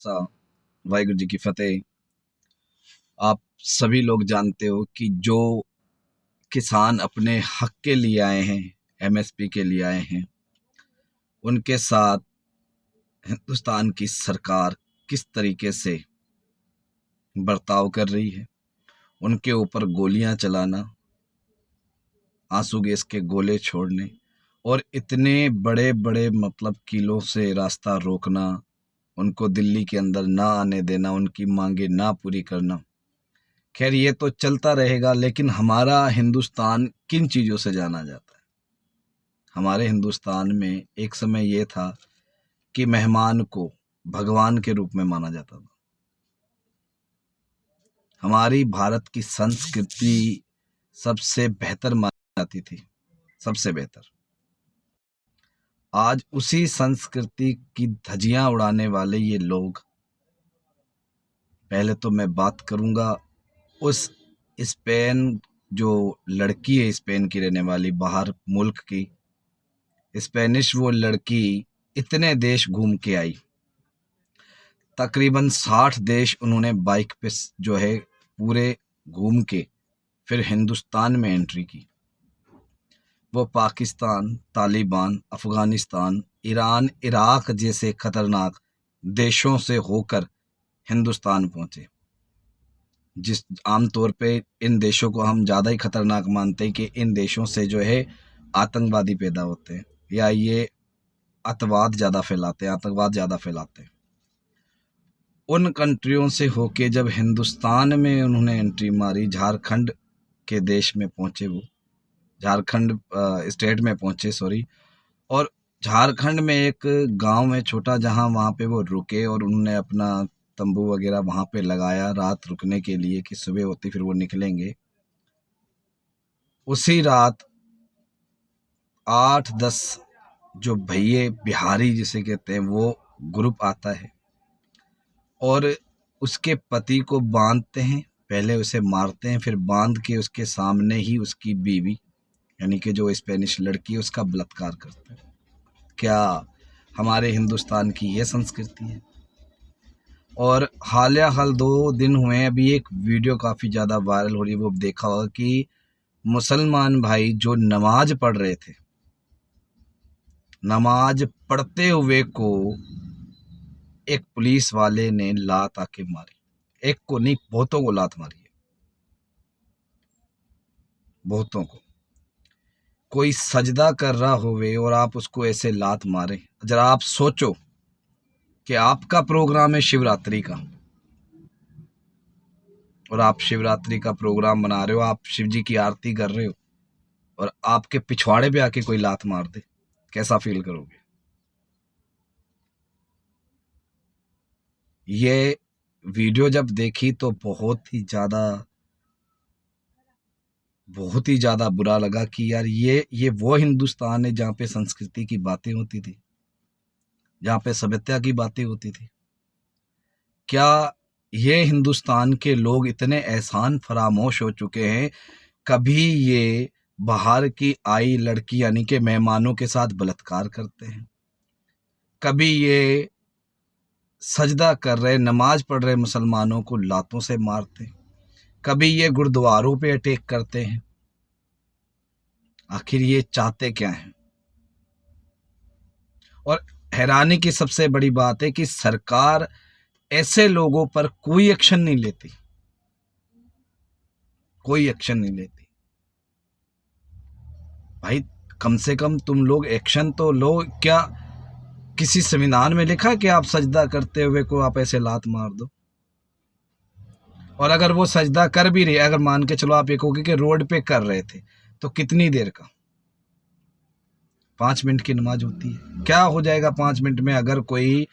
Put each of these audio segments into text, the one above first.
सा वाहिगुरु जी की फतेह। आप सभी लोग जानते हो कि जो किसान अपने हक के लिए आए हैं, एमएसपी के लिए आए हैं, उनके साथ हिंदुस्तान की सरकार किस तरीके से बर्ताव कर रही है। उनके ऊपर गोलियां चलाना, आंसू गैस के गोले छोड़ने और इतने बड़े बड़े किलों से रास्ता रोकना, उनको दिल्ली के अंदर ना आने देना, उनकी मांगे ना पूरी करना। खैर ये तो चलता रहेगा, लेकिन हमारा हिंदुस्तान किन चीज़ों से जाना जाता है। हमारे हिंदुस्तान में एक समय ये था कि मेहमान को भगवान के रूप में माना जाता था। हमारी भारत की संस्कृति सबसे बेहतर मानी जाती थी, सबसे बेहतर। आज उसी संस्कृति की धज्जियां उड़ाने वाले ये लोग, पहले तो मैं बात करूंगा उस स्पेन, जो लड़की है स्पेन की रहने वाली, बाहर मुल्क की स्पेनिश वो लड़की इतने देश घूम के आई, तकरीबन 60 देश उन्होंने बाइक पे जो है पूरे घूम के फिर हिंदुस्तान में एंट्री की। वो पाकिस्तान, तालिबान, अफ़गानिस्तान, ईरान, इराक जैसे खतरनाक देशों से होकर हिंदुस्तान पहुंचे। जिस आम तौर पे इन देशों को हम ज़्यादा ही खतरनाक मानते हैं कि इन देशों से जो है आतंकवादी पैदा होते हैं या ये अतवाद ज़्यादा फैलाते हैं, आतंकवाद ज़्यादा फैलाते हैं। उन कंट्रियों से होके जब हिंदुस्तान में उन्होंने एंट्री मारी, झारखंड के देश में पहुंचे, वो झारखंड स्टेट में पहुंचे, सॉरी। और झारखंड में एक गांव है छोटा, जहां वहां पे वो रुके और उन्होंने अपना तंबू वगैरह वहां पे लगाया रात रुकने के लिए कि सुबह होती फिर वो निकलेंगे। उसी रात 8-10 जो भैये बिहारी जिसे कहते हैं वो ग्रुप आता है और उसके पति को बांधते हैं। पहले उसे मारते हैं, फिर बांध के उसके सामने ही उसकी बीवी यानी कि जो स्पेनिश लड़की है उसका बलात्कार करते हैं। क्या हमारे हिंदुस्तान की ये संस्कृति है? और हाल 2 दिन हुए हैं, अभी एक वीडियो काफ़ी ज़्यादा वायरल हो रही है, वो देखा होगा कि मुसलमान भाई जो नमाज पढ़ रहे थे, नमाज पढ़ते हुए को एक पुलिस वाले ने लात आके मारी। एक को नहीं, बहुतों को लात मारी है, बहुतों को। कोई सजदा कर रहा होवे और आप उसको ऐसे लात मारे। जरा आप सोचो कि आपका प्रोग्राम है शिवरात्रि का और आप शिवरात्रि का प्रोग्राम बना रहे हो, आप शिव जी की आरती कर रहे हो और आपके पिछवाड़े पे आके कोई लात मार दे, कैसा फील करोगे? ये वीडियो जब देखी तो बहुत ही ज़्यादा बुरा लगा कि यार ये वो हिंदुस्तान है जहाँ पे संस्कृति की बातें होती थी, जहाँ पे सभ्यता की बातें होती थी। क्या ये हिंदुस्तान के लोग इतने एहसान फरामोश हो चुके हैं? कभी ये बाहर की आई लड़की यानी कि मेहमानों के साथ बलात्कार करते हैं, कभी ये सजदा कर रहे नमाज पढ़ रहे मुसलमानों को लातों से मारते हैं, कभी ये गुरुद्वारों पे अटैक करते हैं। आखिर ये चाहते क्या हैं? और हैरानी की सबसे बड़ी बात है कि सरकार ऐसे लोगों पर कोई एक्शन नहीं लेती, कोई एक्शन नहीं लेती। भाई कम से कम तुम लोग एक्शन तो लो। क्या किसी संविधान में लिखा है कि आप सजदा करते हुए को आप ऐसे लात मार दो? और अगर वो सजदा कर भी रहे, अगर मान के चलो आप ये कहोगे कि रोड पे कर रहे थे, तो कितनी देर का? 5 मिनट की नमाज होती है। क्या हो जाएगा 5 मिनट में? अगर कोई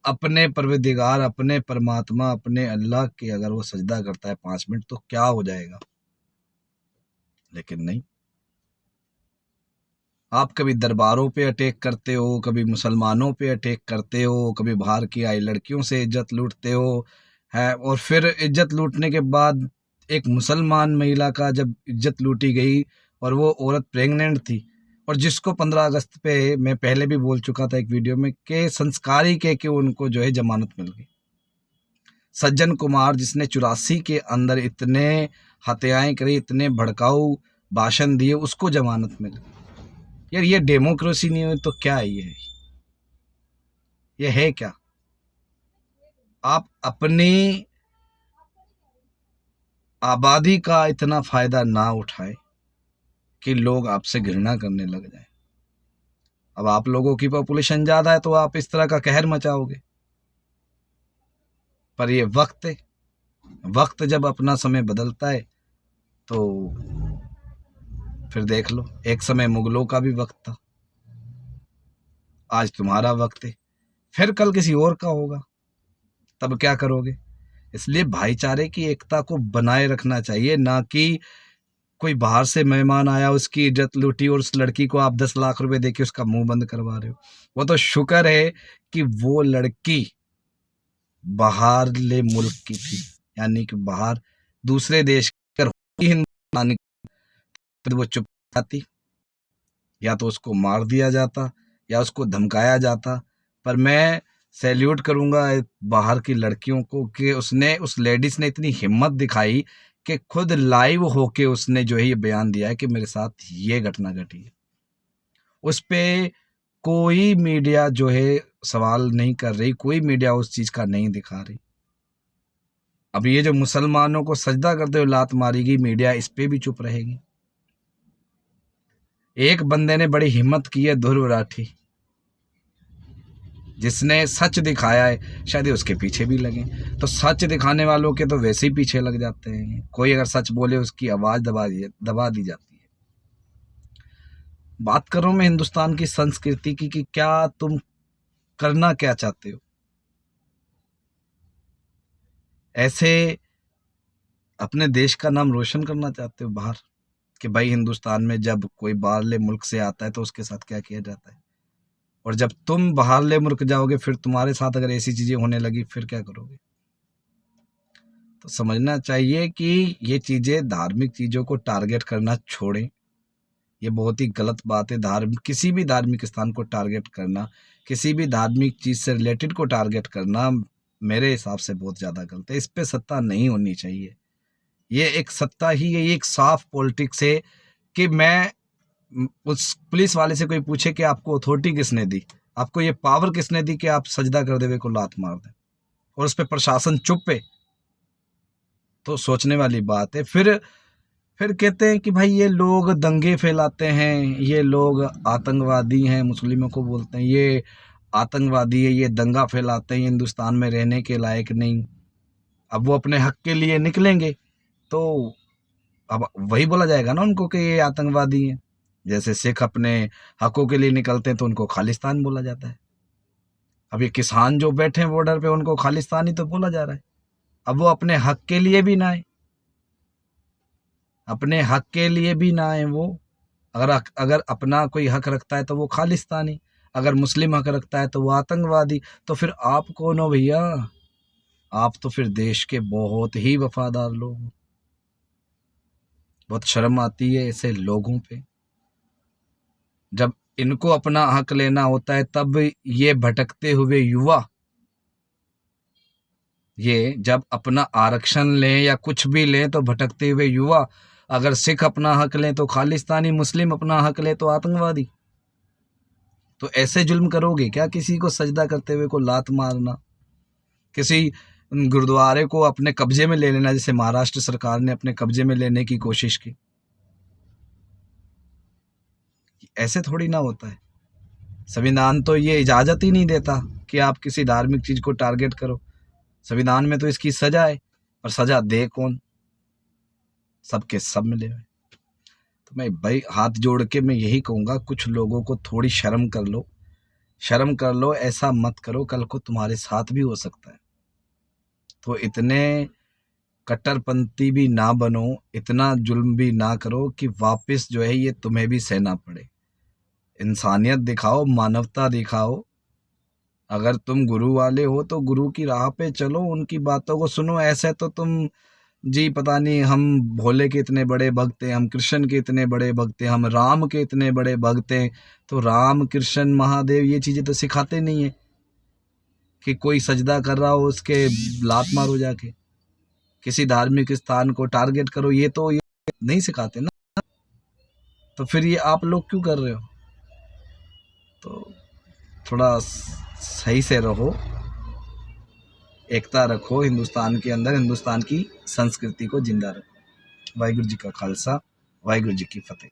अपने परवरदिगार, अपने परमात्मा, अपने अल्लाह के अगर वो सजदा करता है 5 मिनट, तो क्या हो जाएगा? लेकिन नहीं, आप कभी दरबारों पे अटैक करते हो, कभी मुसलमानों पे अटैक करते हो, कभी बाहर की आई लड़कियों से इज्जत लूटते हो है। और फिर इज्जत लूटने के बाद एक मुसलमान महिला का जब इज्जत लूटी गई और वो औरत प्रेग्नेंट थी, और जिसको 15 अगस्त पे मैं पहले भी बोल चुका था एक वीडियो में कि संस्कारी के उनको जो है जमानत मिल गई। सज्जन कुमार जिसने 84 के अंदर इतने हत्याएं करी, इतने भड़काऊ भाषण दिए, उसको जमानत मिल गई। यार ये डेमोक्रेसी नहीं हुई तो क्या है ये है क्या? आप अपनी आबादी का इतना फायदा ना उठाए कि लोग आपसे घृणा करने लग जाए। अब आप लोगों की पॉपुलेशन ज्यादा है तो आप इस तरह का कहर मचाओगे, पर ये वक्त है, वक्त जब अपना समय बदलता है तो फिर देख लो, एक समय मुगलों का भी वक्त था, आज तुम्हारा वक्त है, फिर कल किसी और का होगा, तब क्या करोगे? इसलिए भाईचारे की एकता को बनाए रखना चाहिए, ना कि कोई बाहर से मेहमान आया उसकी इज्जत लूटी और उस लड़की को आप 10 लाख रुपए देके उसका मुंह बंद करवा रहे हो। वो तो शुक्र है कि वो लड़की बाहरले मुल्क की थी, यानी कि बाहर दूसरे देश की हिंदुस्तानी, तो वो चुप जाती, या तो उसको मार दिया जाता या उसको धमकाया जाता। पर मैं सैल्यूट करूंगा बाहर की लड़कियों को कि उसने, उस लेडीज ने इतनी हिम्मत दिखाई कि खुद लाइव होके उसने जो है ये बयान दिया है कि मेरे साथ ये घटना घटी है। उस पे कोई मीडिया जो है सवाल नहीं कर रही, कोई मीडिया उस चीज का नहीं दिखा रही। अब ये जो मुसलमानों को सजदा करते हुए लात मारेगी, मीडिया इस पे भी चुप रहेगी। एक बंदे ने बड़ी हिम्मत की है, ध्रुव राठी, जिसने सच दिखाया है, शायद उसके पीछे भी लगे। तो सच दिखाने वालों के तो वैसे ही पीछे लग जाते हैं। कोई अगर सच बोले उसकी आवाज दबा दी जाती है। बात कर रहा हूं मैं हिंदुस्तान की संस्कृति की कि क्या तुम करना क्या चाहते हो? ऐसे अपने देश का नाम रोशन करना चाहते हो बाहर, कि भाई हिंदुस्तान में जब कोई बाहरले मुल्क से आता है तो उसके साथ क्या किया जाता है, और जब तुम बाहरले मुल्क जाओगे फिर तुम्हारे साथ अगर ऐसी चीजें होने लगी फिर क्या करोगे? तो समझना चाहिए कि ये चीजें, धार्मिक चीजों को टारगेट करना छोड़ें। ये बहुत ही गलत बात है। किसी भी धार्मिक स्थान को टारगेट करना, किसी भी धार्मिक चीज से रिलेटेड को टारगेट करना मेरे हिसाब से बहुत ज्यादा गलत है। इस पे सत्ता नहीं होनी चाहिए। ये एक सत्ता ही है, ये एक साफ पॉलिटिक्स है कि मैं उस पुलिस वाले से कोई पूछे कि आपको अथॉरिटी किसने दी, आपको ये पावर किसने दी कि आप सजदा कर देवे को लात मार दें, और उस पर प्रशासन चुप है, तो सोचने वाली बात है। फिर कहते हैं कि भाई ये लोग दंगे फैलाते हैं, ये लोग आतंकवादी हैं, मुस्लिमों को बोलते हैं ये आतंकवादी है, ये दंगा फैलाते हैं, ये हिंदुस्तान में रहने के लायक नहीं। अब वो अपने हक के लिए निकलेंगे तो अब वही बोला जाएगा ना उनको कि ये आतंकवादी हैं। जैसे सिख अपने हकों के लिए निकलते हैं तो उनको खालिस्तान बोला जाता है। अब ये किसान जो बैठे हैं बॉर्डर पे, उनको खालिस्तानी तो बोला जा रहा है। अब वो अपने हक के लिए भी ना आए, अपने हक के लिए भी ना आए वो। अगर अपना कोई हक रखता है तो वो खालिस्तानी, अगर मुस्लिम हक रखता है तो वो आतंकवादी। तो फिर आप कौन हो भैया? आप तो फिर देश के बहुत ही वफादार लोग हो। बहुत शर्म आती है ऐसे लोगों पे। जब इनको अपना हक लेना होता है तब ये भटकते हुए युवा, ये जब अपना आरक्षण लें या कुछ भी लें तो भटकते हुए युवा, अगर सिख अपना हक लें तो खालिस्तानी, मुस्लिम अपना हक ले तो आतंकवादी। तो ऐसे जुल्म करोगे क्या? किसी को सजदा करते हुए को लात मारना, किसी गुरुद्वारे को अपने कब्जे में ले लेना, जैसे महाराष्ट्र सरकार ने अपने कब्जे में लेने की कोशिश की। ऐसे थोड़ी ना होता है। संविधान तो ये इजाजत ही नहीं देता कि आप किसी धार्मिक चीज को टारगेट करो। संविधान में तो इसकी सजा है, पर सजा दे कौन? सबके सब मिले हुए। तो मैं भाई हाथ जोड़ के मैं यही कहूंगा, कुछ लोगों को थोड़ी शर्म कर लो, शर्म कर लो। ऐसा मत करो, कल को तुम्हारे साथ भी हो सकता है। तो इतने कट्टरपंथी भी ना बनो, इतना जुल्म भी ना करो कि वापस जो है ये तुम्हें भी सहना पड़े। इंसानियत दिखाओ, मानवता दिखाओ। अगर तुम गुरु वाले हो तो गुरु की राह पे चलो, उनकी बातों को सुनो। ऐसे तो तुम जी पता नहीं हम भोले के इतने बड़े भक्त हैं, हम कृष्ण के इतने बड़े भक्त हैं, हम राम के इतने बड़े भक्त हैं। तो राम कृष्ण महादेव ये चीजें तो सिखाते नहीं है कि कोई सजदा कर रहा हो उसके लात मारो जाके, किसी धार्मिक स्थान को टारगेट करो, ये तो ये नहीं सिखाते ना। तो फिर ये आप लोग क्यों कर रहे हो? तो थोड़ा सही से रहो, एकता रखो हिंदुस्तान के अंदर, हिंदुस्तान की संस्कृति को जिंदा रखो। वाहिगुरु जी का खालसा, वाहिगुरु जी की फतेह।